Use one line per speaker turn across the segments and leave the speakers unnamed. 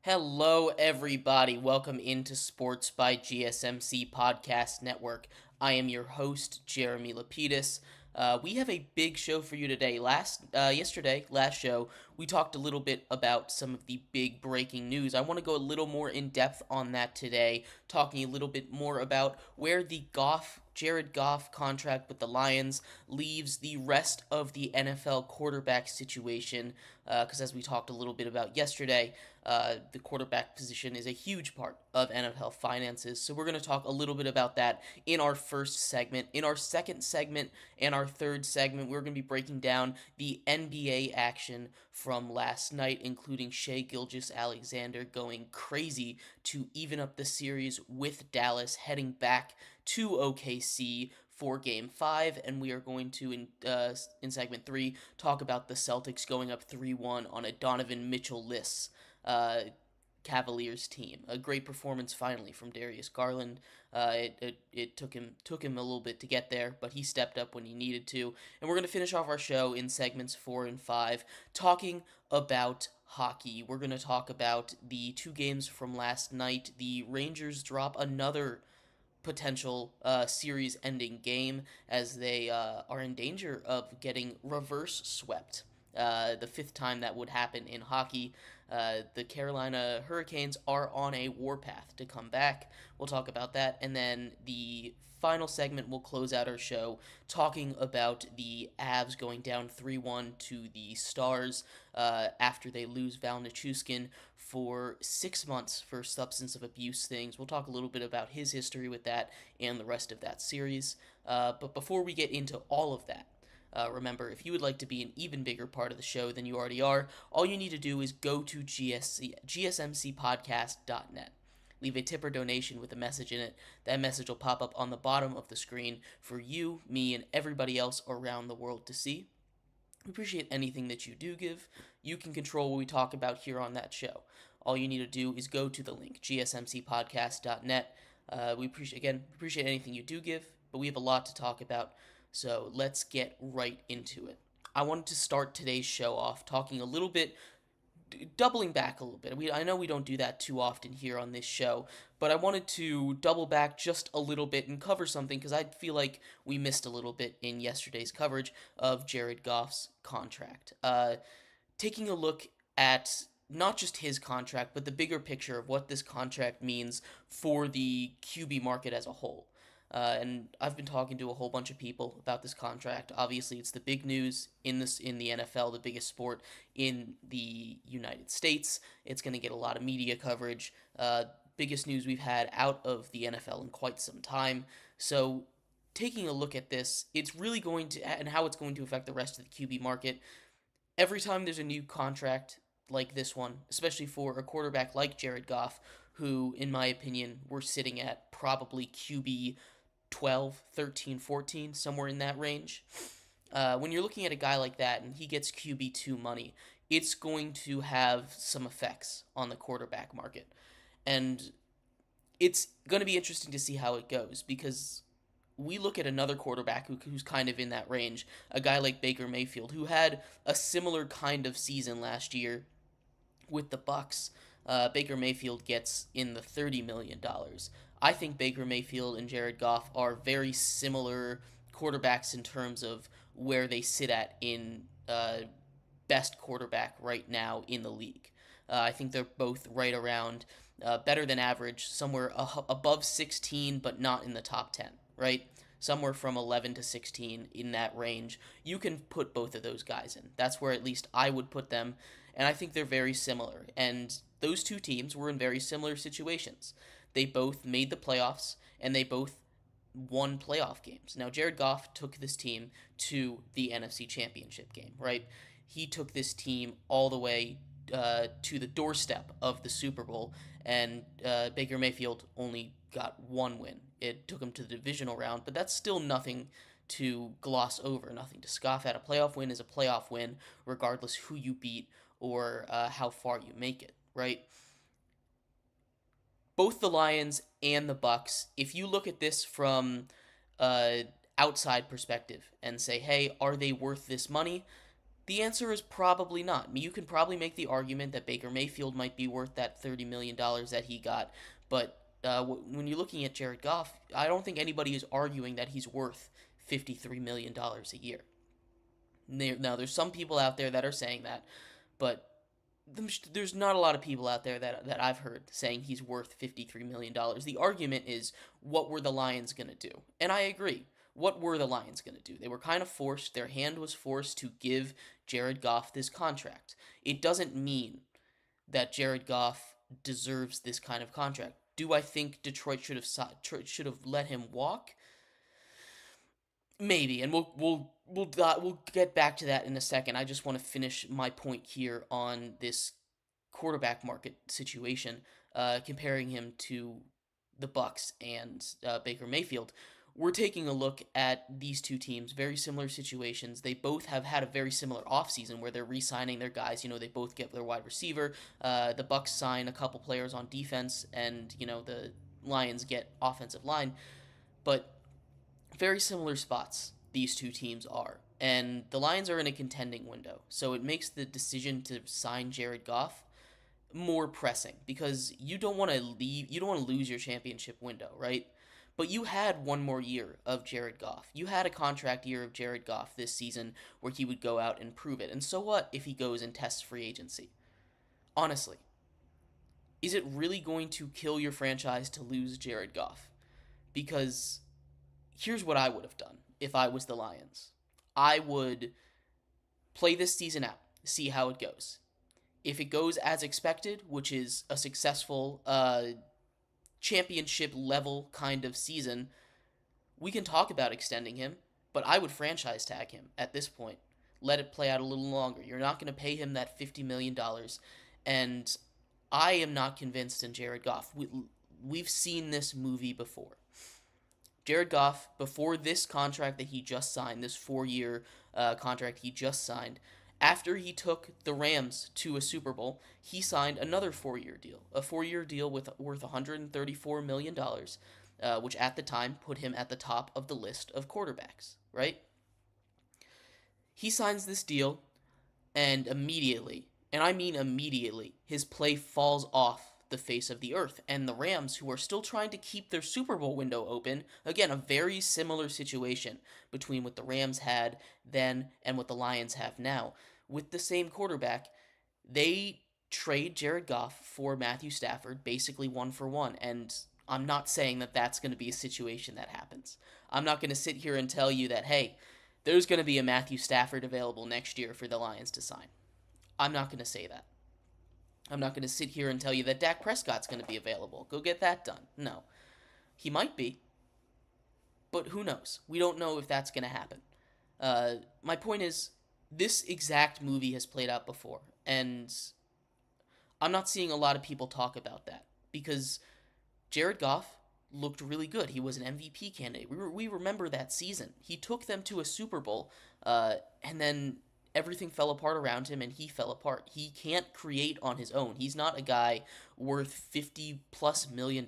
Hello, everybody. Welcome into Sports by GSMC Podcast Network. I am your host, Jeremy Lapidus. We have a big show for you today. Last show, we talked a little bit about some of the big breaking news. I want to go a little more in depth on that today, talking a little bit more about where the Jared Goff contract with the Lions leaves the rest of the NFL quarterback situation. Because as we talked a little bit about yesterday, the quarterback position is a huge part of NFL finances. So we're going to talk a little bit about that in our first segment. In our second segment and our third segment, we're going to be breaking down the NBA action from last night, including Shai Gilgeous-Alexander going crazy to even up the series with Dallas, heading back to OKC for Game 5, and we are going to, in Segment 3, talk about the Celtics going up 3-1 on a Donovan Mitchell-less Cavaliers team. A great performance finally from Darius Garland. It took him a little bit to get there, but he stepped up when he needed to. And we're going to finish off our show in segments 4 and 5 talking about hockey. We're going to talk about the two games from last night. The Rangers drop another potential series-ending game as they are in danger of getting reverse swept. The fifth time that would happen in hockey. The Carolina Hurricanes are on a warpath to come back. We'll talk about that. And then the final segment will close out our show talking about the Avs going down 3-1 to the Stars after they lose Val Nichushkin for 6 months for substance of abuse things. We'll talk a little bit about his history with that and the rest of that series. But before we get into all of that, remember, if you would like to be an even bigger part of the show than you already are, all you need to do is go to gsmcpodcast.net. Leave a tip or donation with a message in it. That message will pop up on the bottom of the screen for you, me, and everybody else around the world to see. We appreciate anything that you do give. You can control what we talk about here on that show. All you need to do is go to the link, gsmcpodcast.net. We appreciate anything you do give, but we have a lot to talk about. So let's get right into it. I wanted to start today's show off talking a little bit, doubling back a little bit. I know we don't do that too often here on this show, but I wanted to double back just a little bit and cover something because I feel like we missed a little bit in yesterday's coverage of Jared Goff's contract. Taking a look at not just his contract, but the bigger picture of what this contract means for the QB market as a whole. And I've been talking to a whole bunch of people about this contract. Obviously, it's the big news in the NFL, the biggest sport in the United States. It's going to get a lot of media coverage. Biggest news we've had out of the NFL in quite some time. So, taking a look at this, it's really going to, and how it's going to affect the rest of the QB market. Every time there's a new contract like this one, especially for a quarterback like Jared Goff, who, in my opinion, we're sitting at probably QB 12, 13, 14, somewhere in that range. When you're looking at a guy like that and he gets QB2 money, it's going to have some effects on the quarterback market. And it's going to be interesting to see how it goes because we look at another quarterback who's kind of in that range, a guy like Baker Mayfield, who had a similar kind of season last year with the Bucks. Baker Mayfield gets in the $30 million. I think Baker Mayfield and Jared Goff are very similar quarterbacks in terms of where they sit at in best quarterback right now in the league. I think they're both right around better than average, somewhere above 16, but not in the top 10, right? Somewhere from 11 to 16 in that range. You can put both of those guys in. That's where at least I would put them, and I think they're very similar. And those two teams were in very similar situations. They both made the playoffs, and they both won playoff games. Now, Jared Goff took this team to the NFC Championship game, right? He took this team all the way to the doorstep of the Super Bowl, and Baker Mayfield only got one win. It took him to the divisional round, but that's still nothing to gloss over, nothing to scoff at. A playoff win is a playoff win, regardless who you beat or how far you make it, right? Both the Lions and the Bucks, if you look at this from outside perspective and say, hey, are they worth this money? The answer is probably not. You can probably make the argument that Baker Mayfield might be worth that $30 million that he got, but when you're looking at Jared Goff, I don't think anybody is arguing that he's worth $53 million a year. Now, there's some people out there that are saying that, but there's not a lot of people out there that I've heard saying he's worth $53 million. The argument is, what were the Lions going to do? And I agree. What were the Lions going to do? They were kind of forced, their hand was forced to give Jared Goff this contract. It doesn't mean that Jared Goff deserves this kind of contract. Do I think Detroit should have let him walk? Maybe, and we'll get back to that in a second. I just want to finish my point here on this quarterback market situation, comparing him to the Bucks and Baker Mayfield. We're taking a look at these two teams, very similar situations. They both have had a very similar offseason where they're re-signing their guys. They both get their wide receiver. The Bucks sign a couple players on defense, and the Lions get offensive line. But very similar spots these two teams are. And the Lions are in a contending window. So it makes the decision to sign Jared Goff more pressing because you don't want to lose your championship window, right? But you had one more year of Jared Goff. You had a contract year of Jared Goff this season where he would go out and prove it. And so what if he goes and tests free agency? Honestly, is it really going to kill your franchise to lose Jared Goff? Because here's what I would have done if I was the Lions. I would play this season out, see how it goes. If it goes as expected, which is a successful championship level kind of season, we can talk about extending him, but I would franchise tag him at this point. Let it play out a little longer. You're not going to pay him that $50 million. And I am not convinced in Jared Goff. We've seen this movie before. Jared Goff, before this contract that he just signed, this 4-year contract he just signed, after he took the Rams to a Super Bowl, he signed another 4-year deal, a 4-year deal worth $134 million, which at the time put him at the top of the list of quarterbacks, right? He signs this deal, and immediately, and I mean immediately, his play falls off the face of the earth. And the Rams, who are still trying to keep their Super Bowl window open, again, a very similar situation between what the Rams had then and what the Lions have now. With the same quarterback, they trade Jared Goff for Matthew Stafford, basically 1-for-1. And I'm not saying that that's going to be a situation that happens. I'm not going to sit here and tell you that, hey, there's going to be a Matthew Stafford available next year for the Lions to sign. I'm not going to say that. I'm not going to sit here and tell you that Dak Prescott's going to be available. Go get that done. No. He might be. But who knows? We don't know if that's going to happen. My point is, this exact movie has played out before. And I'm not seeing a lot of people talk about that. Because Jared Goff looked really good. He was an MVP candidate. We remember that season. He took them to a Super Bowl, and then everything fell apart around him and he fell apart. He can't create on his own. He's not a guy worth $50+ million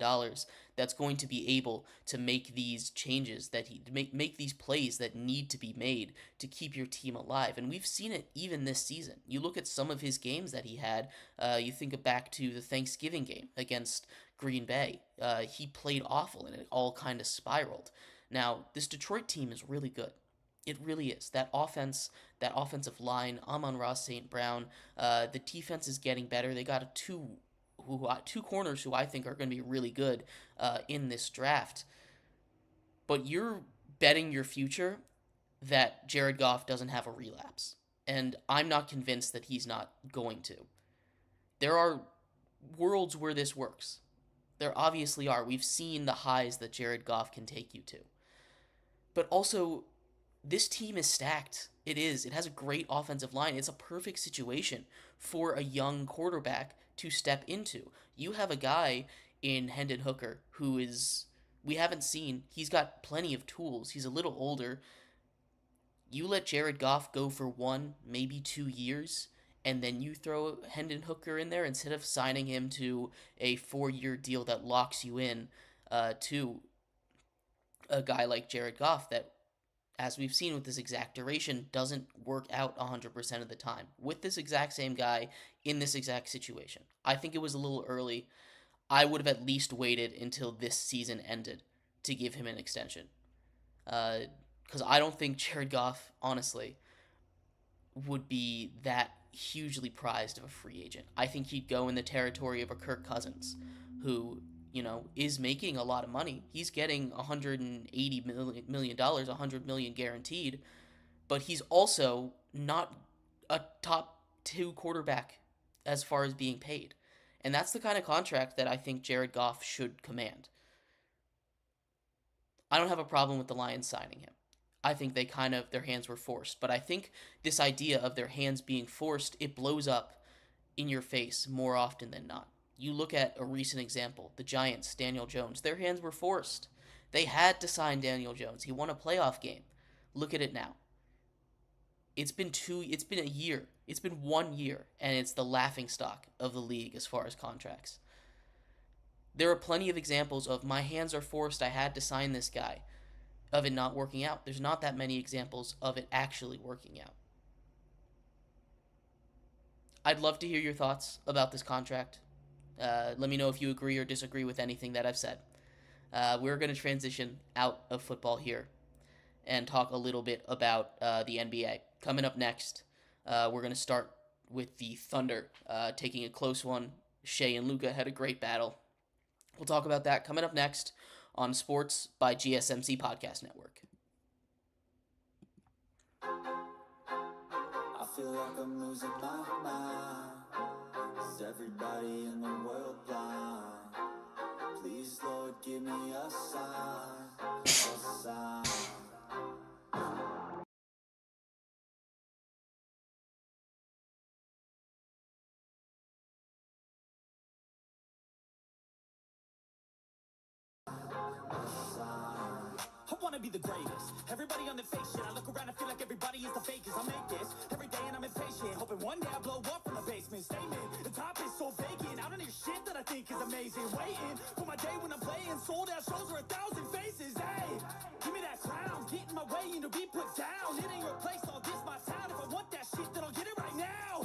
that's going to be able to make these changes, that he make these plays that need to be made to keep your team alive. And we've seen it even this season. You look at some of his games that he had, you think back to the Thanksgiving game against Green Bay. He played awful and it all kind of spiraled. Now, this Detroit team is really good. It really is. That offensive line, Amon-Ra St. Brown, the defense is getting better. They got two corners who I think are going to be really good in this draft. But you're betting your future that Jared Goff doesn't have a relapse. And I'm not convinced that he's not going to. There are worlds where this works. There obviously are. We've seen the highs that Jared Goff can take you to. But also, this team is stacked. It is. It has a great offensive line. It's a perfect situation for a young quarterback to step into. You have a guy in Hendon Hooker who we haven't seen. He's got plenty of tools. He's a little older. You let Jared Goff go for 1, maybe 2 years, and then you throw Hendon Hooker in there instead of signing him to a 4-year deal that locks you in to a guy like Jared Goff that as we've seen with this exact duration, doesn't work out 100% of the time with this exact same guy in this exact situation. I think it was a little early. I would have at least waited until this season ended to give him an extension. Because I don't think Jared Goff, honestly, would be that hugely prized of a free agent. I think he'd go in the territory of a Kirk Cousins, who, is making a lot of money. He's getting $180 million, 100 million guaranteed, but he's also not a top two quarterback as far as being paid. And that's the kind of contract that I think Jared Goff should command. I don't have a problem with the Lions signing him. I think their hands were forced, but I think this idea of their hands being forced, it blows up in your face more often than not. You look at a recent example, the Giants, Daniel Jones, their hands were forced. They had to sign Daniel Jones. He won a playoff game. Look at it now. It's been a year. It's been 1 year, and it's the laughing stock of the league as far as contracts. There are plenty of examples of my hands are forced, I had to sign this guy, of it not working out. There's not that many examples of it actually working out. I'd love to hear your thoughts about this contract. Let me know if you agree or disagree with anything that I've said. We're going to transition out of football here and talk a little bit about the NBA. Coming up next, we're going to start with the Thunder taking a close one. Shea and Luka had a great battle. We'll talk about that coming up next on Sports by GSMC Podcast Network. I feel like I'm losing my mind. Is everybody in the world blind? Please, Lord, give me a sign, a sign. I wanna be the greatest. Everybody on the fake shit. I look around and feel like everybody is the fakest. I make this every day and I'm impatient. Hoping one day I blow up from the basement. Statement, the top is so vacant. I don't hear shit that I think is amazing. Waiting for my day when I'm playing. Sold out shows for 1,000 faces. Hey, give me that crown. Get in my way and to be put down. It ain't your place, all this my town. If I want that shit, then I'll get it right now.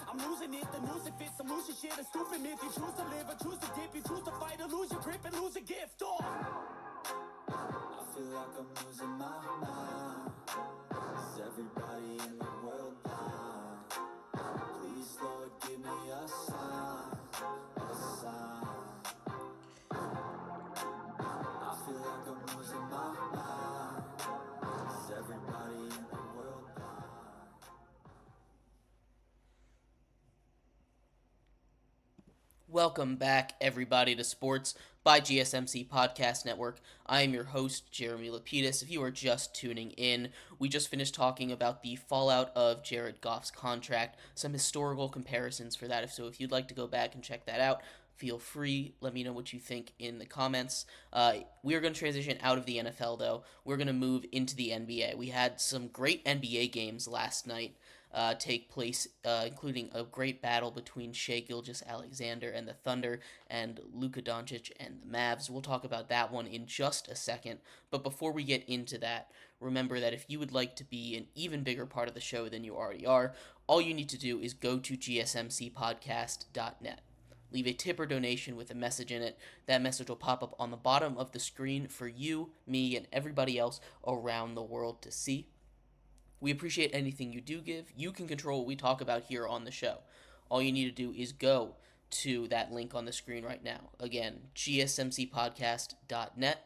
I'm losing it, the news it fits. I'm losing shit, a stupid myth. You choose to live or choose to dip. You choose to fight or lose your grip and lose a gift. Oh, I feel like I'm losing my mind. Is everybody in the world blind? Please, Lord, give me a sign, a sign. I feel like I'm losing my mind. Is everybody in the world blind? Welcome back, everybody, to Sports by GSMC Podcast Network. I am your host, Jeremy Lapidus. If you are just tuning in, we just finished talking about the fallout of Jared Goff's contract, some historical comparisons for that. So if you'd like to go back and check that out, feel free. Let me know what you think in the comments. We are going to transition out of the NFL, though. We're going to move into the NBA. We had some great NBA games last night. Take place, including a great battle between Shea Gilgeous-Alexander and the Thunder, and Luka Doncic and the Mavs. We'll talk about that one in just a second. But before we get into that, remember that if you would like to be an even bigger part of the show than you already are, all you need to do is go to gsmcpodcast.net. Leave a tip or donation with a message in it. That message will pop up on the bottom of the screen for you, me, and everybody else around the world to see. We appreciate anything you do give. You can control what we talk about here on the show. All you need to do is go to that link on the screen right now. Again, gsmcpodcast.net.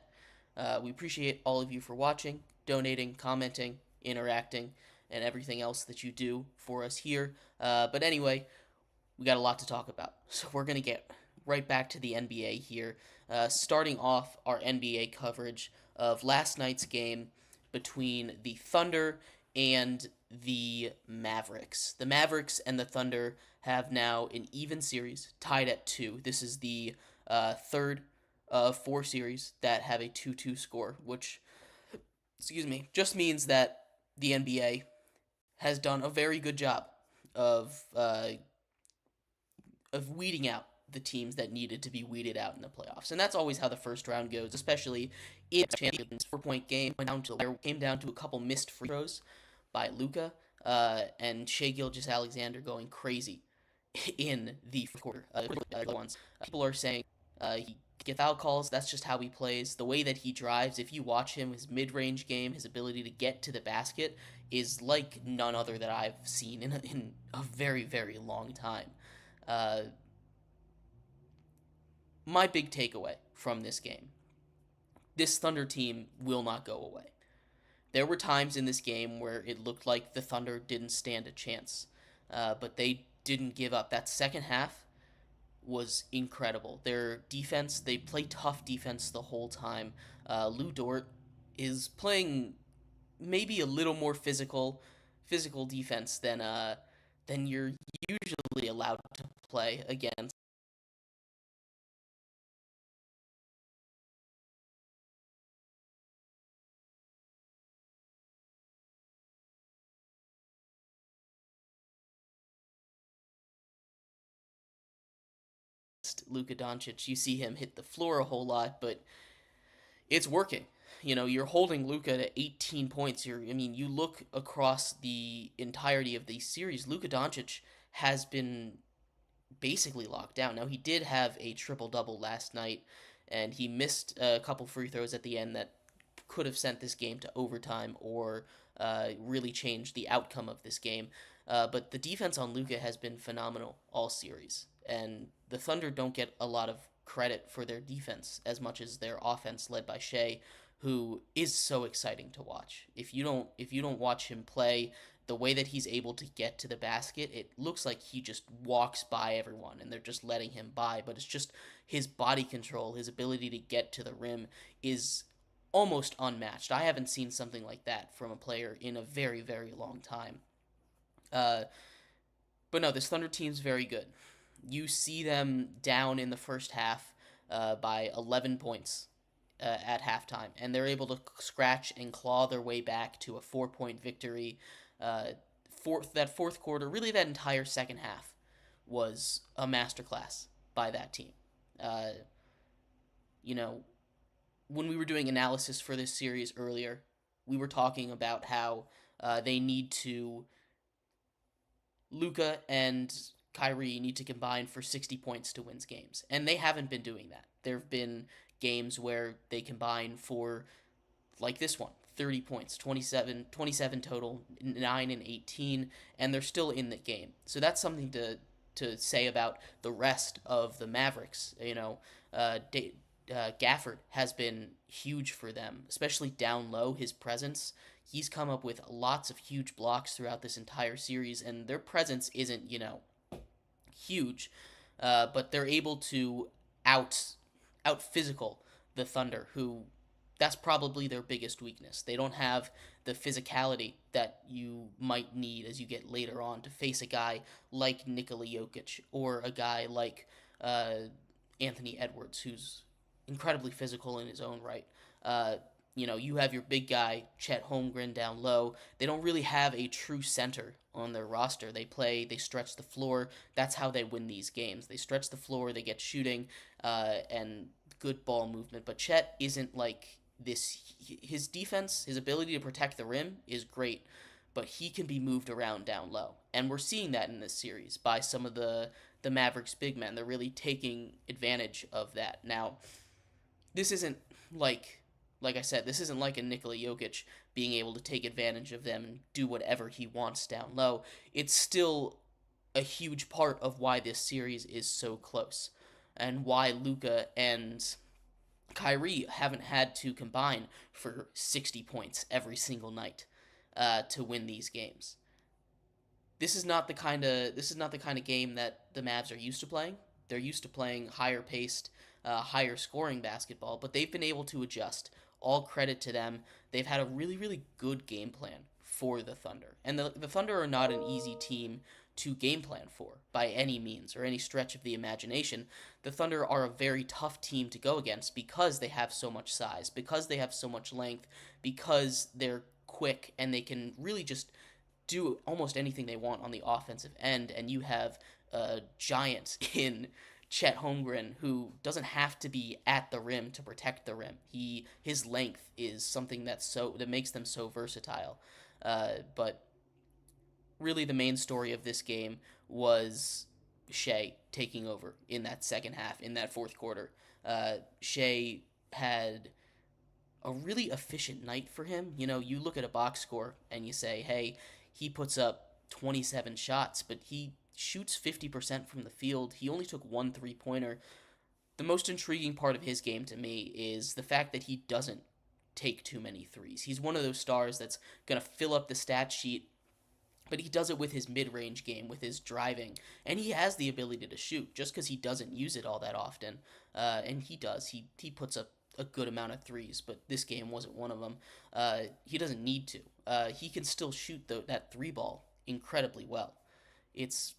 We appreciate all of you for watching, donating, commenting, interacting, and everything else that you do for us here. But anyway, we got a lot to talk about. So we're going to get right back to the NBA here, starting off our NBA coverage of last night's game between the Thunder and the Mavericks. The Mavericks and the Thunder have now an even series, tied at 2. This is the third of 4 series that have a 2-2 score, which, just means that the NBA has done a very good job of weeding out the teams that needed to be weeded out in the playoffs. And that's always how the first round goes, especially in champions. 4 point game came down to a couple missed free throws by Luka and Shai Gilgeous-Alexander going crazy in the fourth quarter. People are saying he gets foul calls. That's just how he plays. The way that he drives, if you watch him, his mid-range game, his ability to get to the basket is like none other that I've seen in a very, very long time. Uh, my big takeaway from this game: this Thunder team will not go away. There were times in this game where it looked like the Thunder didn't stand a chance, but they didn't give up. That second half was incredible. Their defense, they play tough defense the whole time. Lou Dort is playing maybe a little more physical defense than you're usually allowed to play against. Luka Doncic, you see him hit the floor a whole lot, but it's working. You know, you're holding Luka to 18 points. You look across the entirety of the series. Luka Doncic has been basically locked down. Now he did have a triple double last night, and he missed a couple free throws at the end that could have sent this game to overtime or really changed the outcome of this game. But the defense on Luka has been phenomenal all series, and the Thunder don't get a lot of credit for their defense as much as their offense, led by Shai, who is so exciting to watch. If you don't watch him play, the way that he's able to get to the basket, it looks like he just walks by everyone and they're just letting him by. But it's just his body control, his ability to get to the rim is almost unmatched. I haven't seen something like that from a player in a very, very long time. Uh, but no, this Thunder team's very good. You see them down in the first half by 11 points at halftime, and they're able to scratch and claw their way back to a 4 point victory. Uh, that fourth quarter, really that entire second half, was a masterclass by that team. Uh, you know, when we were doing analysis for this series earlier, we were talking about how they need to Luka and Kyrie need to combine for 60 points to win games, and they haven't been doing that. There have been games where they combine for, like this one, 30 points, 27 total, 9 and 18, and they're still in the game. So that's something to say about the rest of the Mavericks. Gafford has been huge for them, especially down low. His presence, he's come up with lots of huge blocks throughout this entire series, and their presence isn't, huge, but they're able to out physical the Thunder, who that's probably their biggest weakness. They don't have the physicality that you might need as you get later on to face a guy like Nikola Jokic or a guy like Anthony Edwards, who's incredibly physical in his own right. You have your big guy, Chet Holmgren, down low. They don't really have a true center on their roster. They stretch the floor. That's how they win these games. They stretch the floor, they get shooting, and good ball movement. But Chet isn't like this. His defense, his ability to protect the rim is great, but he can be moved around down low. And we're seeing that in this series by some of the Mavericks big men. They're really taking advantage of that. Now, this isn't like I said, this isn't like a Nikola Jokic being able to take advantage of them and do whatever he wants down low. It's still a huge part of why this series is so close and why Luka and Kyrie haven't had to combine for 60 points every single night to win these games. This is not the kind of game that the Mavs are used to playing. They're used to playing higher paced, higher scoring basketball, but they've been able to adjust. All credit to them. They've had a really, really good game plan for the Thunder. And the Thunder are not an easy team to game plan for by any means or any stretch of the imagination. The Thunder are a very tough team to go against because they have so much size, because they have so much length, because they're quick and they can really just do almost anything they want on the offensive end. And you have a giant in Chet Holmgren, who doesn't have to be at the rim to protect the rim. His length is something that makes them so versatile. But really, the main story of this game was Shea taking over in that second half, in that fourth quarter. Shea had a really efficient night for him. You know, you look at a box score and you say, hey, he puts up 27 shots, but he shoots 50% from the field. He only took one three-pointer. The most intriguing part of his game to me is the fact that he doesn't take too many threes. He's one of those stars that's going to fill up the stat sheet, but he does it with his mid-range game, with his driving, and he has the ability to shoot just because he doesn't use it all that often. And he does. He puts up a good amount of threes, but this game wasn't one of them. He doesn't need to. He can still shoot that three ball incredibly well. It's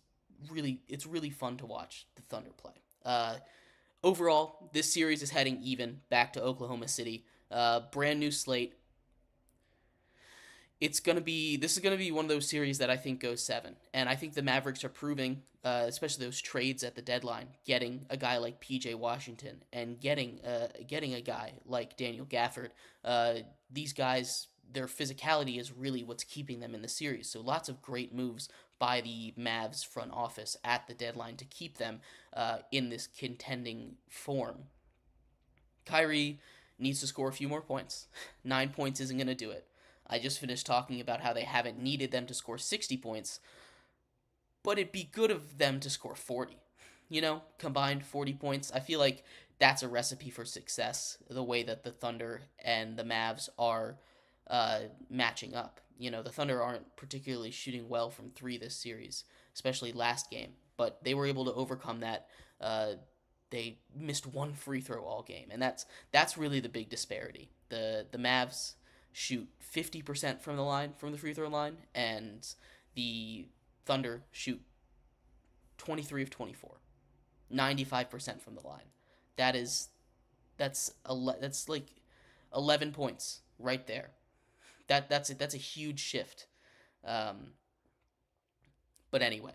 really fun to watch the Thunder play. Overall, this series is heading even back to Oklahoma City. Brand new slate. This is gonna be one of those series that I think goes 7, and I think the Mavericks are proving, especially those trades at the deadline, getting a guy like PJ Washington and getting a guy like Daniel Gafford. These guys, their physicality is really what's keeping them in the series. So lots of great moves by the Mavs front office at the deadline to keep them in this contending form. Kyrie needs to score a few more points. 9 points isn't going to do it. I just finished talking about how they haven't needed them to score 60 points, but it'd be good of them to score 40. You know, combined 40 points. I feel like that's a recipe for success, the way that the Thunder and the Mavs are matching up. You know, the Thunder aren't particularly shooting well from three this series, especially last game, but they were able to overcome that. They missed one free throw all game, and that's really the big disparity. The Mavs shoot 50% from the free throw line, and the Thunder shoot 23 of 24, 95% from the line. That's like 11 points right there. That's a huge shift. But anyway,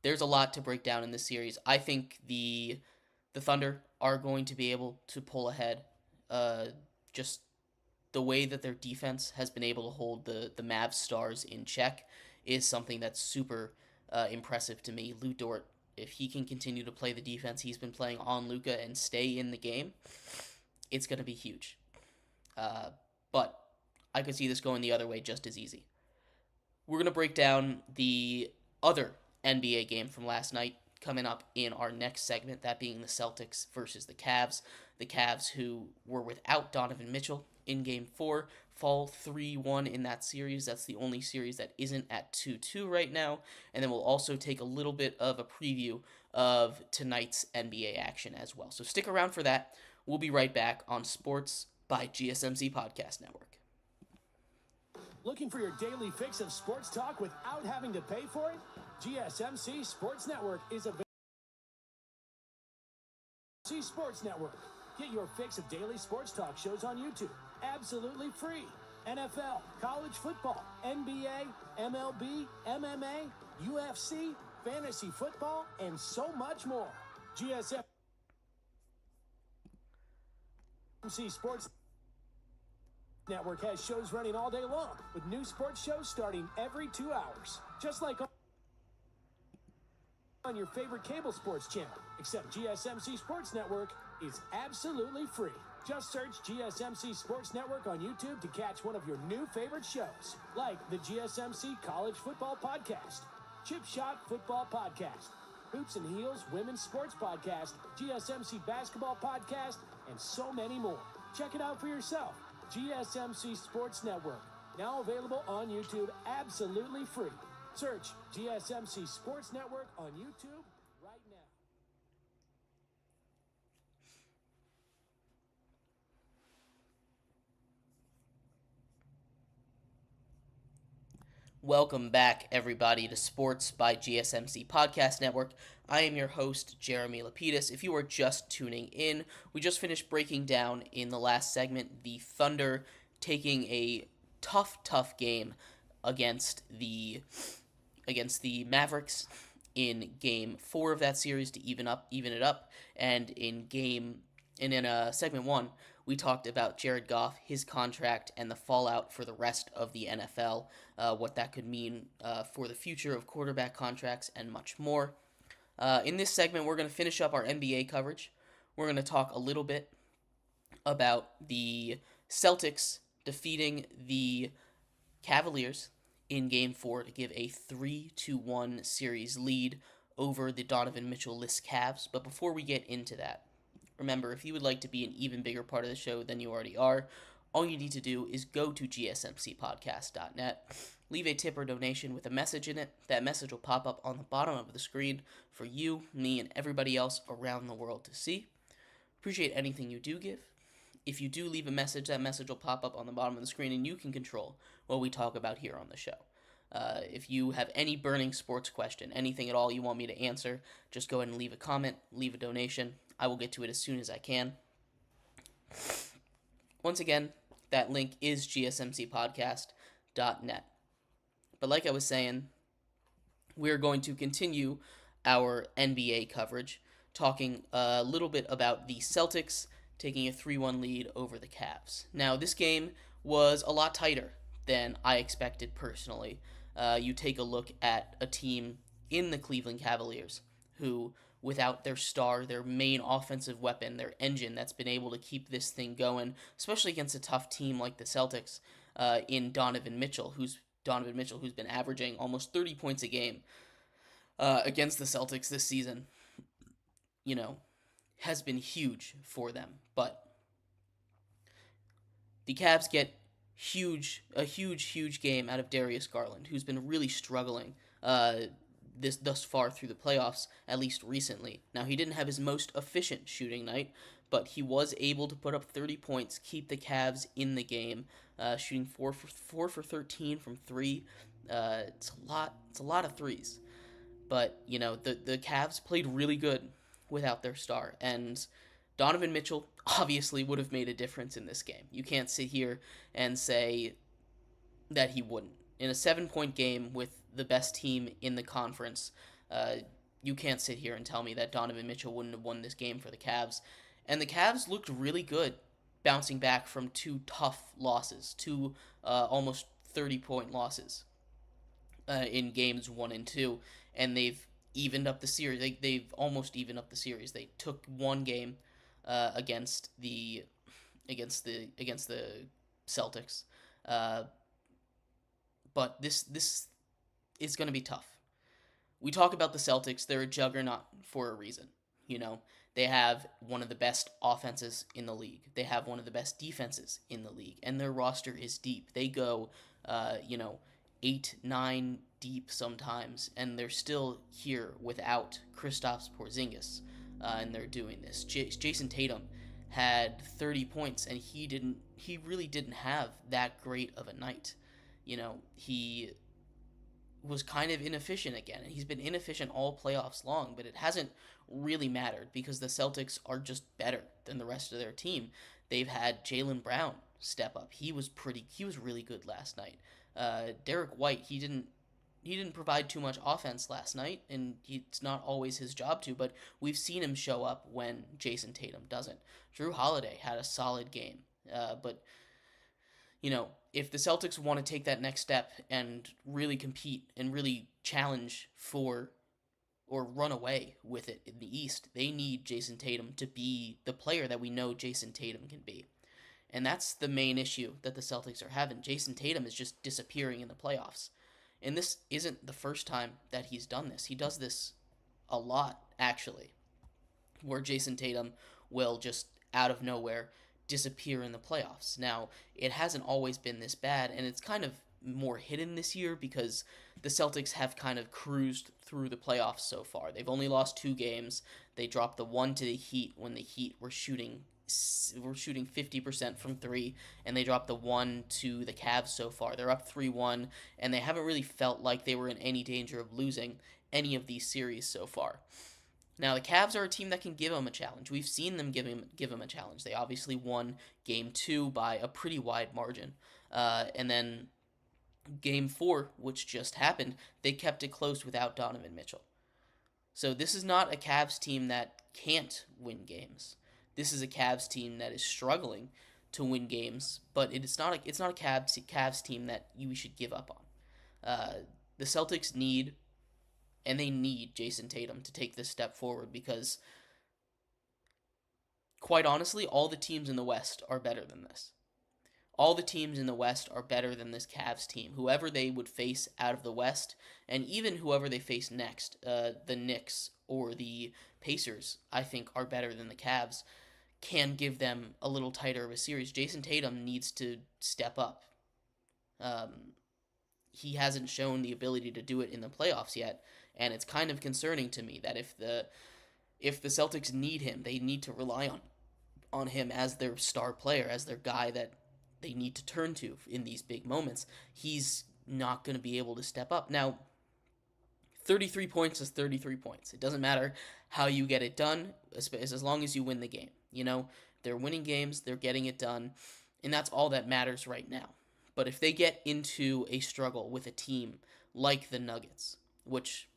there's a lot to break down in this series. I think the Thunder are going to be able to pull ahead. Just the way that their defense has been able to hold the Mavs stars in check is something that's super impressive to me. Lou Dort, if he can continue to play the defense he's been playing on Luka and stay in the game, it's going to be huge. But I could see this going the other way just as easy. We're going to break down the other NBA game from last night coming up in our next segment, that being the Celtics versus the Cavs. The Cavs, who were without Donovan Mitchell in Game 4, fall 3-1 in that series. That's the only series that isn't at 2-2 right now. And then we'll also take a little bit of a preview of tonight's NBA action as well. So stick around for that. We'll be right back on Sports by GSMC Podcast Network.
Looking for your daily fix of sports talk without having to pay for it? GSMC Sports Network is available. Sports Network. Get your fix of daily sports talk shows on YouTube. Absolutely free. NFL, college football, NBA, MLB, MMA, UFC, fantasy football, and so much more. GSMC Sports Network has shows running all day long, with new sports shows starting every 2 hours. Just like on your favorite cable sports channel, except GSMC Sports Network is absolutely free. Just search GSMC Sports Network on YouTube to catch one of your new favorite shows, like the GSMC College Football Podcast, Chip Shot Football Podcast, Hoops and Heels Women's Sports Podcast, GSMC Basketball Podcast, and so many more. Check it out for yourself. GSMC Sports Network, now available on YouTube absolutely free. Search GSMC Sports Network on YouTube right now.
Welcome back, everybody, to Sports by GSMC Podcast Network. I am your host, Jeremy Lapidus. If you are just tuning in, we just finished breaking down in the last segment the Thunder taking a tough game against the Mavericks in Game 4 of that series to even it up, and in segment 1, we talked about Jared Goff, his contract, and the fallout for the rest of the NFL, what that could mean for the future of quarterback contracts, and much more. In this segment, we're going to finish up our NBA coverage. We're going to talk a little bit about the Celtics defeating the Cavaliers in Game 4 to give a 3-1 series lead over the Donovan Mitchell-less Cavs. But before we get into that, remember, if you would like to be an even bigger part of the show than you already are, all you need to do is go to gsmcpodcast.net, leave a tip or donation with a message in it. That message will pop up on the bottom of the screen for you, me, and everybody else around the world to see. Appreciate anything you do give. If you do leave a message, that message will pop up on the bottom of the screen, and you can control what we talk about here on the show. If you have any burning sports question, anything at all you want me to answer, just go ahead and leave a comment, leave a donation. I will get to it as soon as I can. Once again, that link is gsmcpodcast.net. But like I was saying, we're going to continue our NBA coverage, talking a little bit about the Celtics taking a 3-1 lead over the Cavs. Now, this game was a lot tighter than I expected personally. You take a look at a team in the Cleveland Cavaliers who, without their star, their main offensive weapon, their engine that's been able to keep this thing going, especially against a tough team like the Celtics, in Donovan Mitchell, who's been averaging almost 30 points a game against the Celtics this season, has been huge for them. But the Cavs get a huge game out of Darius Garland, who's been really struggling thus far through the playoffs, at least recently. Now, he didn't have his most efficient shooting night, but he was able to put up 30 points, keep the Cavs in the game, shooting 4 for 13 from 3. It's a lot of threes. But, the Cavs played really good without their star, and Donovan Mitchell obviously would have made a difference in this game. You can't sit here and say that he wouldn't. In a 7-point game with the best team in the conference, you can't sit here and tell me that Donovan Mitchell wouldn't have won this game for the Cavs. And the Cavs looked really good bouncing back from 2 tough losses, 2 almost 30-point losses in games 1 and 2, and they've evened up the series. They've almost evened up the series. They took one game against the Celtics, but this is going to be tough. We talk about the Celtics; they're a juggernaut for a reason. They have one of the best offenses in the league. They have one of the best defenses in the league, and their roster is deep. They go, 8, 9 deep sometimes, and they're still here without Kristaps Porzingis, and they're doing this. Jason Tatum had 30 points, and he really didn't have that great of a night. He was kind of inefficient again, and he's been inefficient all playoffs long, but it hasn't really mattered because the Celtics are just better than the rest of their team. They've had Jaylen Brown step up. He was really good last night. Derek White, he didn't provide too much offense last night, and it's not always his job to, but we've seen him show up when Jason Tatum doesn't. Drew Holiday had a solid game, but if the Celtics want to take that next step and really compete and really challenge for or run away with it in the East, they need Jason Tatum to be the player that we know Jason Tatum can be. And that's the main issue that the Celtics are having. Jason Tatum is just disappearing in the playoffs. And this isn't the first time that he's done this. He does this a lot, actually, where Jason Tatum will just out of nowhere disappear in the playoffs. Now, it hasn't always been this bad, and it's kind of more hidden this year because the Celtics have kind of cruised through the playoffs so far. They've only lost 2 games. They dropped the one to the Heat when the Heat were shooting 50% from 3, and they dropped the one to the Cavs so far. They're up 3-1, and they haven't really felt like they were in any danger of losing any of these series so far. Now, the Cavs are a team that can give them a challenge. We've seen them give them a challenge. They obviously won Game 2 by a pretty wide margin. And then Game 4, which just happened, they kept it close without Donovan Mitchell. So this is not a Cavs team that can't win games. This is a Cavs team that is struggling to win games, but it's not a Cavs team that you should give up on. The Celtics need Jason Tatum to take this step forward because, quite honestly, all the teams in the West are better than this. All the teams in the West are better than this Cavs team. Whoever they would face out of the West, and even whoever they face next, the Knicks or the Pacers, I think are better than the Cavs, can give them a little tighter of a series. Jason Tatum needs to step up. Um, he hasn't shown the ability to do it in the playoffs yet, and it's kind of concerning to me that if the Celtics need him, they need to rely on him as their star player, as their guy that they need to turn to in these big moments. He's not going to be able to step up. Now, 33 points is 33 points. It doesn't matter how you get it done, as long as you win the game. They're winning games, they're getting it done, and that's all that matters right now. But if they get into a struggle with a team like the Nuggets, which,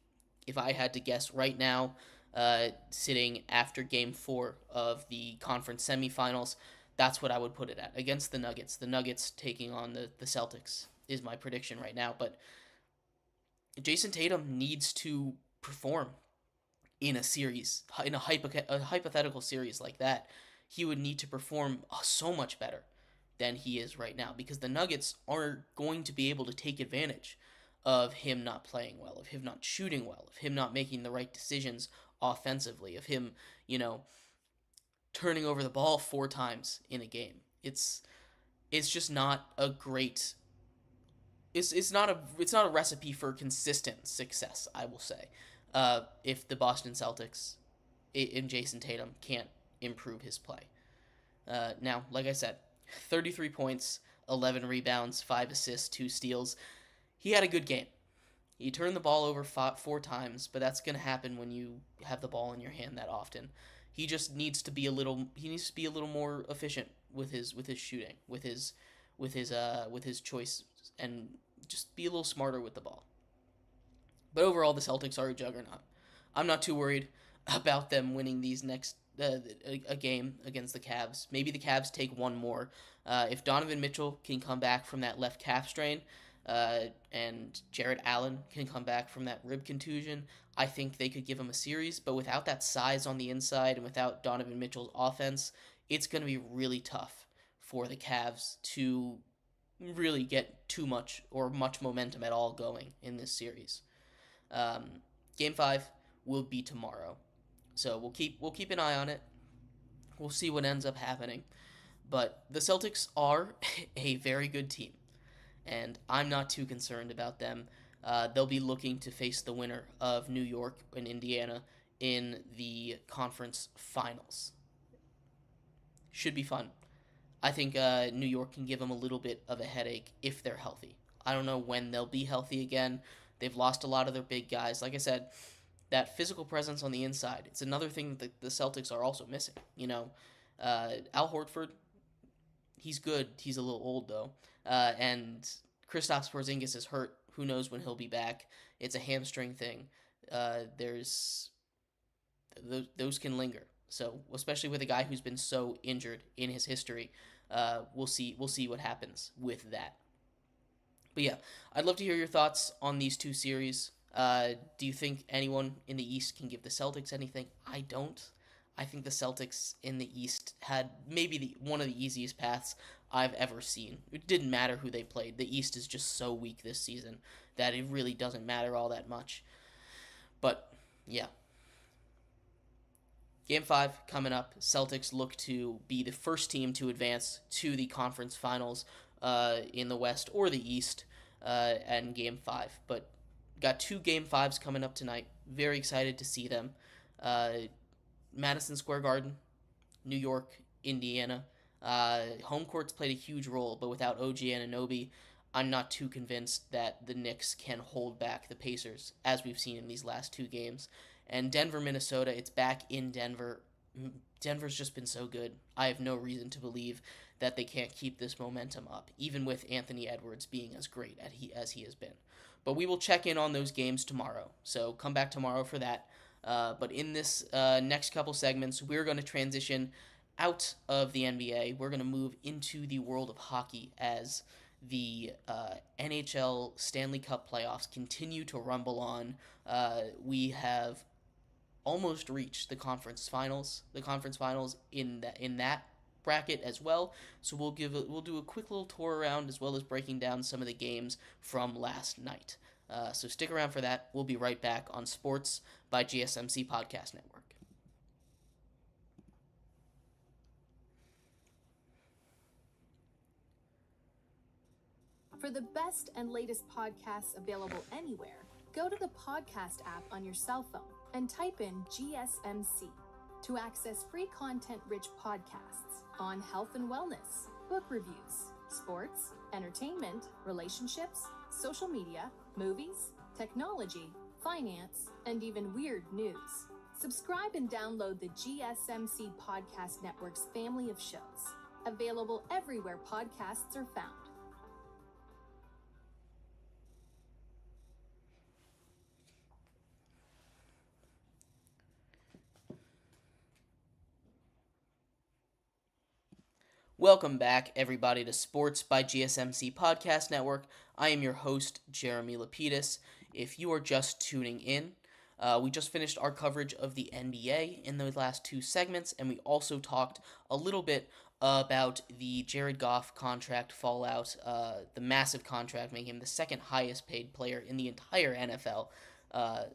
if I had to guess right now, sitting after game 4 of the conference semifinals, that's what I would put it at, against the Nuggets. The Nuggets taking on the Celtics is my prediction right now. But Jason Tatum needs to perform in a series, in a hypothetical series like that. He would need to perform so much better than he is right now, because the Nuggets are going to be able to take advantage of him not playing well, of him not shooting well, of him not making the right decisions offensively, of him, turning over the ball 4 times in a game. It's just not a great it's not a recipe for consistent success, I will say. If the Boston Celtics in Jason Tatum can't improve his play. Now, like I said, 33 points, 11 rebounds, 5 assists, 2 steals. He had a good game. He turned the ball over 4 times, but that's going to happen when you have the ball in your hand that often. He just needs to be a little. He needs to be a little more efficient with his shooting, with his choice, and just be a little smarter with the ball. But overall, the Celtics are a juggernaut. I'm not too worried about them winning these next a game against the Cavs. Maybe the Cavs take one more. If Donovan Mitchell can come back from that left calf strain, and Jarrett Allen can come back from that rib contusion, I think they could give him a series. But without that size on the inside and without Donovan Mitchell's offense, it's going to be really tough for the Cavs to really get too much or much momentum at all going in this series. Um, Game 5 will be tomorrow, so we'll keep an eye on it. We'll see what ends up happening. But the Celtics are a very good team, and I'm not too concerned about them. They'll be looking to face the winner of New York and Indiana in the conference finals. Should be fun. I think New York can give them a little bit of a headache if they're healthy. I don't know when they'll be healthy again. They've lost a lot of their big guys. Like I said, that physical presence on the inside, it's another thing that the Celtics are also missing. Al Horford, he's good. He's a little old, though. And Kristaps Porzingis is hurt. Who knows when he'll be back? It's a hamstring thing. There's those can linger. So, especially with a guy who's been so injured in his history, we'll see what happens with that. But yeah, I'd love to hear your thoughts on these two series. Do you think anyone in the East can give the Celtics anything? I don't. I think the Celtics in the East had maybe one of the easiest paths I've ever seen. It didn't matter who they played. The East is just so weak this season that it really doesn't matter all that much. But yeah, Game 5 coming up. Celtics look to be the first team to advance to the conference finals in the West or the East and Game 5. But got 2 Game 5s coming up tonight. Very excited to see them. Madison Square Garden, New York, Indiana. Home court's played a huge role, but without OG Anunoby, I'm not too convinced that the Knicks can hold back the Pacers, as we've seen in these last 2 games. And Denver, Minnesota, it's back in Denver. Denver's just been so good. I have no reason to believe that they can't keep this momentum up, even with Anthony Edwards being as great as he has been. But we will check in on those games tomorrow. So come back tomorrow for that. But in this next couple segments, we're going to transition out of the NBA. We're going to move into the world of hockey as the NHL Stanley Cup playoffs continue to rumble on. We have almost reached the conference finals. The conference finals in that bracket as well. So we'll do a quick little tour around as well as breaking down some of the games from last night. So stick around for that. We'll be right back on Sports by GSMC Podcast Network.
For the best and latest podcasts available anywhere, go to the podcast app on your cell phone and type in GSMC to access free content-rich podcasts on health and wellness, book reviews, sports, entertainment, relationships, social media, movies, technology, finance, and even weird news. Subscribe and download the GSMC Podcast Network's family of shows, available everywhere podcasts are found.
Welcome back, everybody, to Sports by GSMC Podcast Network. I am your host, Jeremy Lapidus. If you are just tuning in, we just finished our coverage of the NBA in the last two segments, and we also talked a little bit about the Jared Goff contract fallout, the massive contract, making him the second highest paid player in the entire NFL.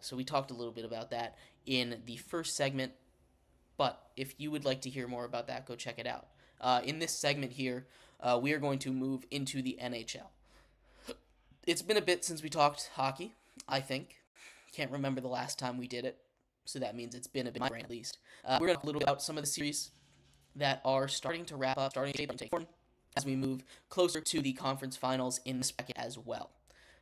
So we talked a little bit about that in the first segment, but if you would like to hear more about that, go check it out. In this segment here, we are going to move into the NHL. It's been a bit since we talked hockey, I think. Can't remember the last time we did it, so that means it's been a bit, at least. We're going to talk a little bit about some of the series that are starting to wrap up, starting to take form as we move closer to the conference finals in this bracket as well.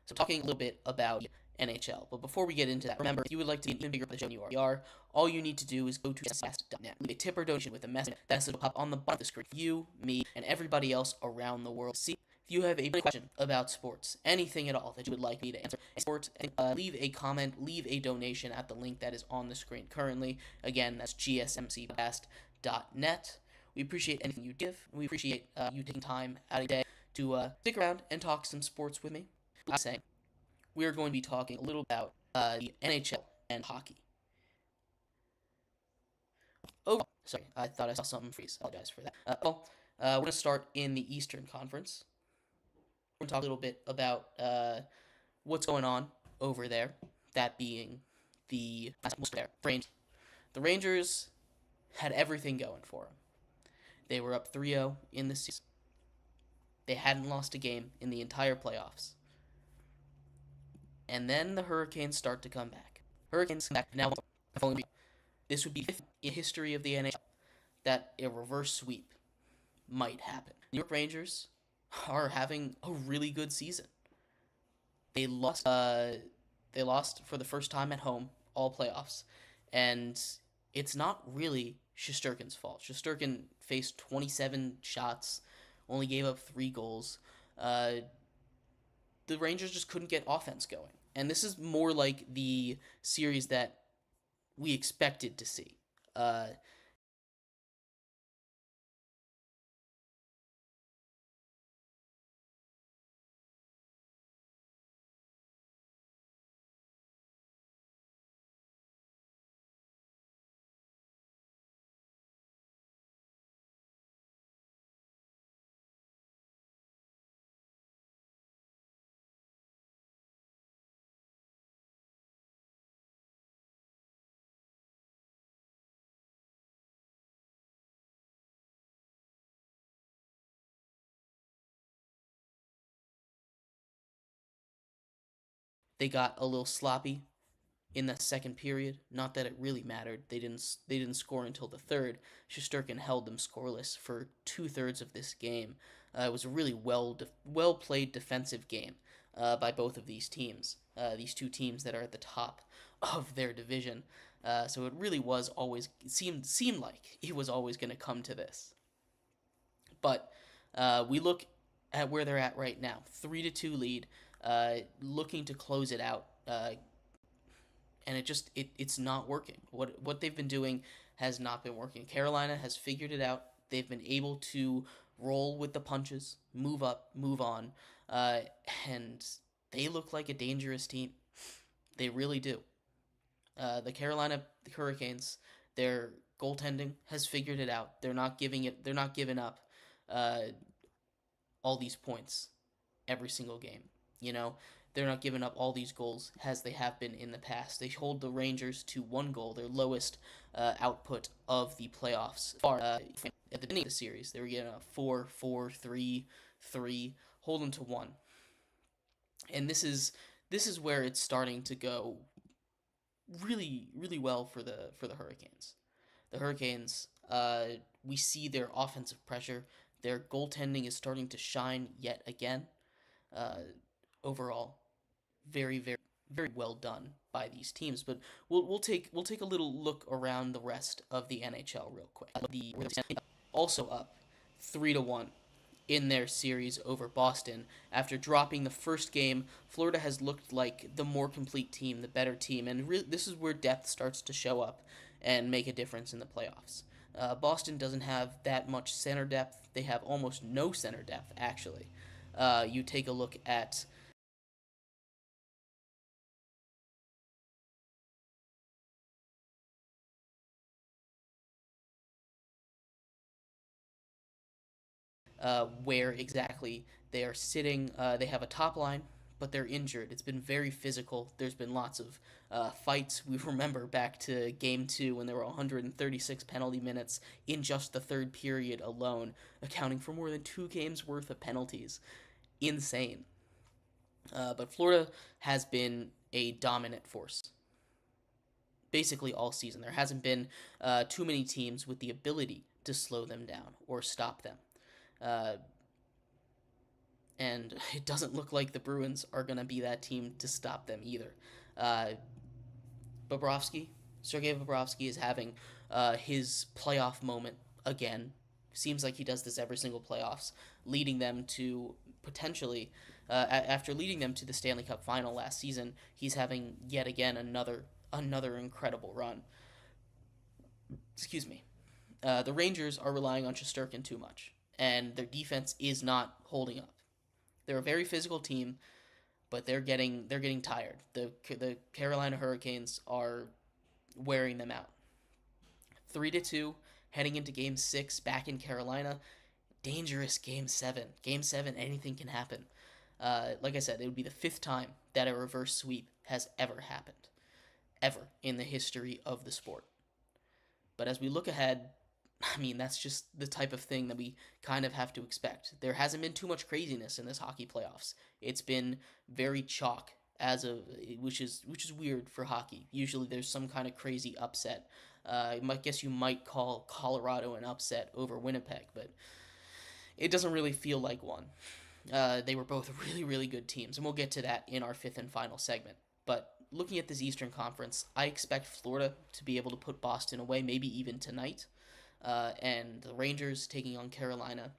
So talking a little bit about NHL. But before we get into that, remember, if you would like to be an even bigger part of the show than you are, all you need to do is go to GSMC.net. Leave a tip or donation with a message that will pop on the bottom of the screen. You, me, and everybody else around the world. See, if you have a question about sports, anything at all that you would like me to answer, sports, leave a comment, leave a donation at the link that is on the screen currently. Again, that's GSMCpodcast.net. We appreciate anything you give. We appreciate you taking time out of your day to stick around and talk some sports with me. Like I was saying, we are going to be talking a little about the NHL and hockey. Oh, sorry, I thought I saw something freeze. I apologize for that. We're going to start in the Eastern Conference. We're going to talk a little bit about what's going on over there, that being the Rangers. The Rangers had everything going for them. They were up 3-0 in the season. They hadn't lost a game in the entire playoffs. And then the Hurricanes start to come back. Hurricanes come back now. This would be fifth in history of the NHL that a reverse sweep might happen. New York Rangers are having a really good season. They lost. They lost for the first time at home all playoffs, and it's not really Shesterkin's fault. Shesterkin faced 27 shots, only gave up 3 goals. The Rangers just couldn't get offense going. And this is more like the series that we expected to see. They got a little sloppy in the second period. Not that it really mattered. They didn't score until the third. Shesterkin held them scoreless for 2/3 of this game. It was a really well played defensive game by both of these teams. These two teams that are at the top of their division. So it really was always seemed like it was always going to come to this. But we look at where they're at right now, 3-2 lead, looking to close it out and it's not working. What they've been doing has not been working. Carolina has figured it out. They've been able to roll with the punches, move up, move on, uh, and they look like a dangerous team. They really do. The Carolina Hurricanes, their goaltending has figured it out. They're not giving it. They're not giving up uh, all these points every single game. You know, they're not giving up all these goals as they have been in the past. They hold the Rangers to 1 goal, their lowest output of the playoffs. At the beginning of the series, they were getting a 4-4, 3-3, hold them to 1. And this is where it's starting to go really really well for the Hurricanes. The Hurricanes, we see their offensive pressure. Their goaltending is starting to shine yet again. Uh, Overall, very very very well done by these teams. But we'll take a little look around the rest of the NHL real quick. The also up 3-1 in their series over Boston. After dropping the first game, Florida has looked like the more complete team, the better team, and this is where depth starts to show up and make a difference in the playoffs. Boston doesn't have that much center depth. They have almost no center depth, actually. You take a look at where exactly they are sitting. They have a top line, but they're injured. It's been very physical. There's been lots of fights. We remember back to Game 2 when there were 136 penalty minutes in just the third period alone, accounting for more than 2 games worth of penalties. Insane. But Florida has been a dominant force basically all season. There hasn't been too many teams with the ability to slow them down or stop them. Uh, and it doesn't look like the Bruins are going to be that team to stop them either. Uh, Bobrovsky, Sergei Bobrovsky is having his playoff moment again. Seems like he does this every single playoffs, leading them to potentially, after leading them to the Stanley Cup final last season, he's having yet again another incredible run. Excuse me. The Rangers are relying on Shesterkin too much, and their defense is not holding up. They're a very physical team, but they're getting tired. The Carolina Hurricanes are wearing them out. 3-2 heading into Game 6 back in Carolina. Dangerous Game 7. Game 7, anything can happen. Like I said, it would be the 5th time that a reverse sweep has ever happened, ever in the history of the sport. But as we look ahead, I mean, that's just the type of thing that we kind of have to expect. There hasn't been too much craziness in this hockey playoffs. It's been very chalk as of which is weird for hockey. Usually there's some kind of crazy upset. I guess you might call Colorado an upset over Winnipeg, but it doesn't really feel like one. They were both really, really good teams, and we'll get to that in our 5th and final segment. But looking at this Eastern Conference, I expect Florida to be able to put Boston away, maybe even tonight. And the Rangers taking on Carolina,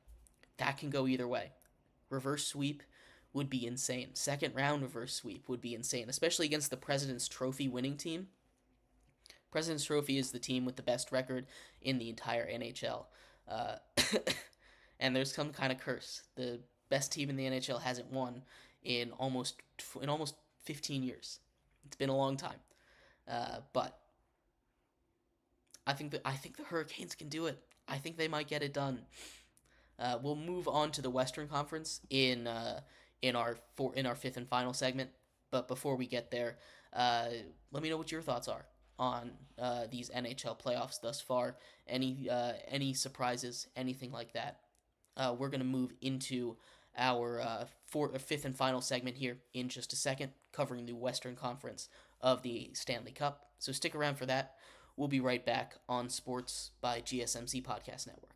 that can go either way. Reverse sweep would be insane. Second round reverse sweep would be insane, especially against the President's Trophy winning team. President's Trophy is the team with the best record in the entire NHL. Uh, and there's some kind of curse. The best team in the NHL hasn't won in almost 15 years. It's been a long time. But I think the Hurricanes can do it. I think they might get it done. We'll move on to the Western Conference in our 5th and final segment. But before we get there, let me know what your thoughts are on these NHL playoffs thus far. Any surprises, anything like that. We're gonna move into our 5th and final segment here in just a second, covering the Western Conference of the Stanley Cup. So stick around for that. We'll be right back on Sports by GSMC Podcast Network.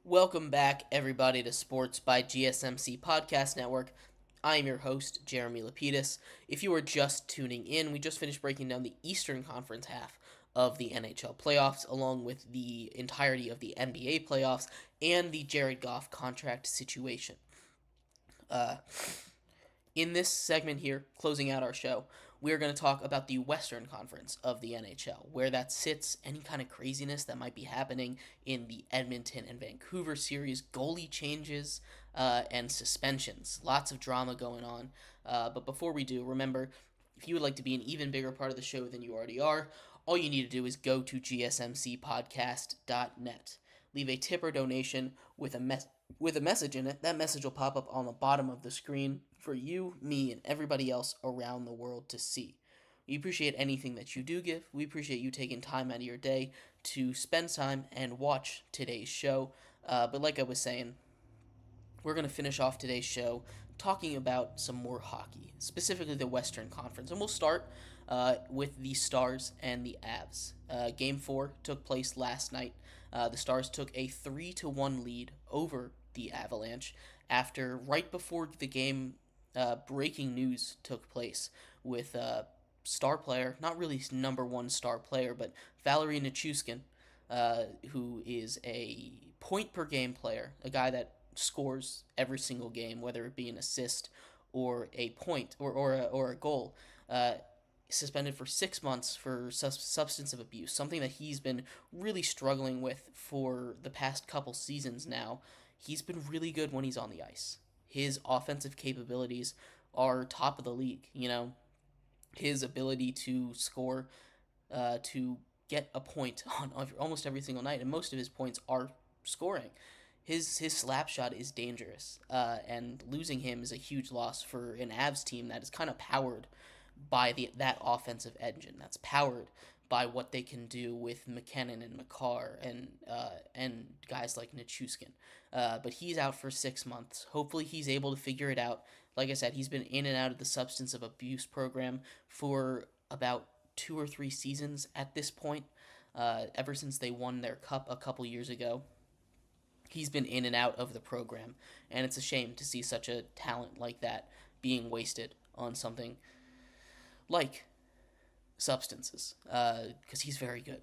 Welcome back, everybody, to Sports by GSMC Podcast Network. I am your host, Jeremy Lapidus. If you are just tuning in, we just finished breaking down the Eastern Conference half of the NHL playoffs, along with the entirety of the NBA playoffs and the Jared Goff contract situation. Uh, in this segment here, closing out our show, we are going to talk about the Western Conference of the NHL, where that sits, any kind of craziness that might be happening in the Edmonton and Vancouver series, goalie changes, and suspensions. Lots of drama going on. But before we do, remember, if you would like to be an even bigger part of the show than you already are, all you need to do is go to gsmcpodcast.net. Leave a tip or donation with a message in it. That message will pop up on the bottom of the screen for you, me, and everybody else around the world to see. We appreciate anything that you do give. We appreciate you taking time out of your day to spend time and watch today's show. But like I was saying, we're going to finish off today's show talking about some more hockey, specifically the Western Conference. And we'll start with the Stars and the Avs. Game 4 took place last night. The Stars took a 3-1 lead over the Avalanche after, right before the game, breaking news took place with star player, not really number one star player, but Valerie Nichushkin, who is a point per game player, a guy that scores every single game, whether it be an assist or a point or a goal. Suspended for 6 months for substance abuse, something that he's been really struggling with for the past couple seasons now. He's been really good when he's on the ice. His offensive capabilities are top of the league. You know, his ability to score, to get a point on almost every single night, and most of his points are scoring. His slap shot is dangerous, and losing him is a huge loss for an Avs team that is kind of powered by that offensive engine. That's powered by what they can do with McKinnon and McCarr and guys like Nichushkin. But he's out for 6 months. Hopefully, he's able to figure it out. Like I said, he's been in and out of the substance of abuse program for about 2 or 3 seasons at this point. Ever since they won their cup a couple years ago, he's been in and out of the program, and it's a shame to see such a talent like that being wasted on something like substances, because he's very good.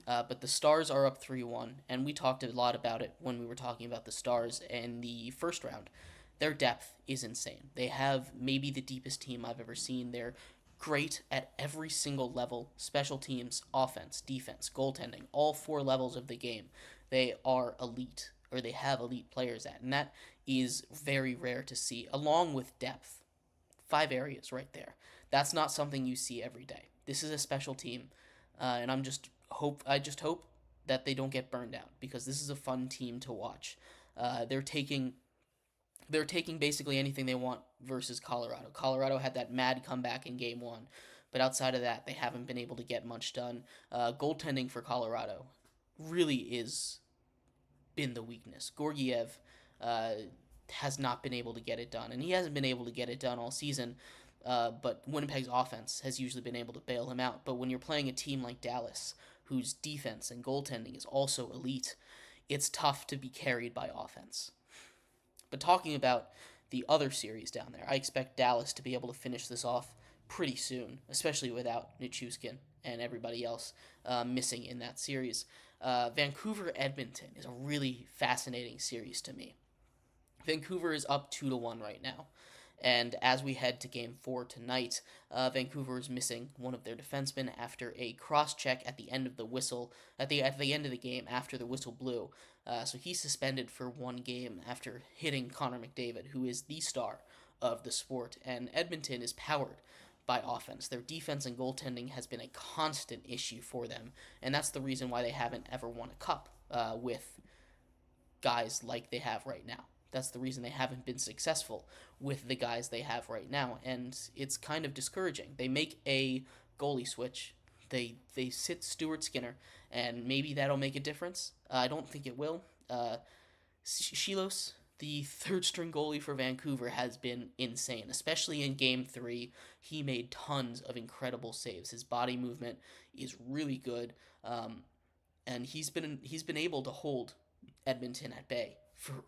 But the Stars are up 3-1, and we talked a lot about it when we were talking about the Stars in the first round. Their depth is insane. They have maybe the deepest team I've ever seen. They're great at every single level: special teams, offense, defense, goaltending, all 4 levels of the game. They are elite, or they have elite players at, and that is very rare to see, along with depth. 5 areas right there. That's not something you see every day. This is a special team, and I just hope that they don't get burned out, because this is a fun team to watch. They're taking basically anything they want versus Colorado. Colorado had that mad comeback in Game 1, but outside of that, they haven't been able to get much done. Goaltending for Colorado really is been the weakness. Gorgiev has not been able to get it done, and he hasn't been able to get it done all season. But Winnipeg's offense has usually been able to bail him out. But when you're playing a team like Dallas, whose defense and goaltending is also elite, it's tough to be carried by offense. But talking about the other series down there, I expect Dallas to be able to finish this off pretty soon, especially without Nichushkin and everybody else missing in that series. Vancouver Edmonton is a really fascinating series to me. Vancouver is up 2-1 right now. And as we head to Game 4 tonight, Vancouver is missing one of their defensemen after a cross-check at the end of the whistle, at the end of the game after the whistle blew. So he's suspended for 1 game after hitting Connor McDavid, who is the star of the sport. And Edmonton is powered by offense. Their defense and goaltending has been a constant issue for them, and that's the reason why they haven't ever won a cup with guys like they have right now. That's the reason they haven't been successful with the guys they have right now, and it's kind of discouraging. They make a goalie switch. They sit Stuart Skinner, and maybe that'll make a difference. I don't think it will. Shilos, the third string goalie for Vancouver, has been insane, especially in Game 3. He made tons of incredible saves. His body movement is really good, and he's been able to hold Edmonton at bay for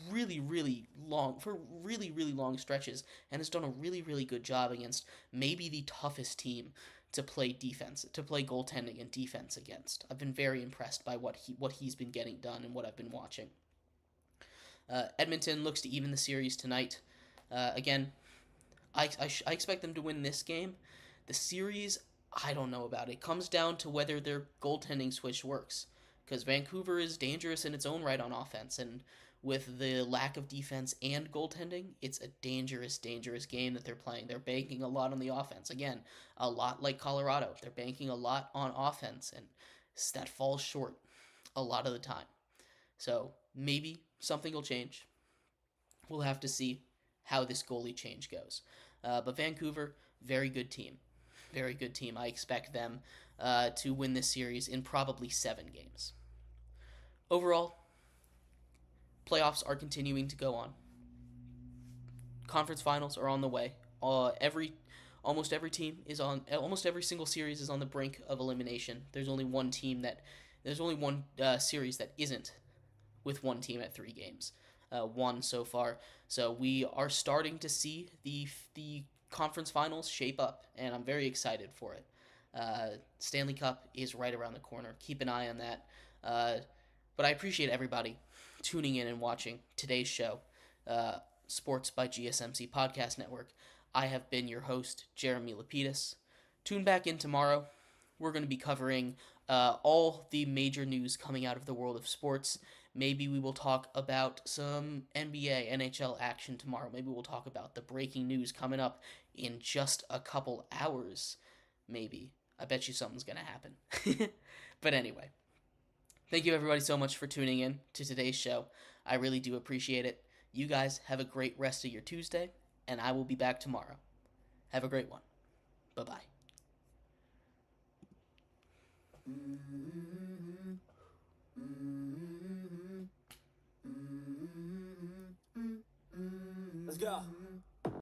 really long stretches, and has done a really good job against maybe the toughest team to play defense, to play goaltending and defense against. I've been very impressed by what he's been getting done and what I've been watching. Edmonton looks to even the series tonight. Again, I expect them to win this game. The series, I don't know about. It comes down to whether their goaltending switch works. Because Vancouver is dangerous in its own right on offense, and with the lack of defense and goaltending, it's a dangerous game that they're playing. They're banking a lot on the offense. Again, a lot like Colorado. They're banking a lot on offense, and that falls short a lot of the time. So maybe something will change. We'll have to see how this goalie change goes. But Vancouver, very good team. Very good team. I expect them to win this series in probably 7 games. Overall, playoffs are continuing to go on. Conference finals are on the way. Almost every team is on. Almost every single series is on the brink of elimination. There's only one series that isn't, with one team at 3 games. One so far. So we are starting to see the conference finals shape up, and I'm very excited for it. Stanley Cup is right around the corner. Keep an eye on that. But I appreciate everybody tuning in and watching today's show, Sports by GSMC Podcast Network. I have been your host, Jeremy Lapidus. Tune back in tomorrow. We're going to be covering all the major news coming out of the world of sports. Maybe we will talk about some NBA, NHL action tomorrow. Maybe we'll talk about the breaking news coming up in just a couple hours. Maybe. I bet you something's going to happen. But anyway, thank you everybody so much for tuning in to today's show. I really do appreciate it. You guys have a great rest of your Tuesday, and I will be back tomorrow. Have a great one. Bye-bye.
Let's go.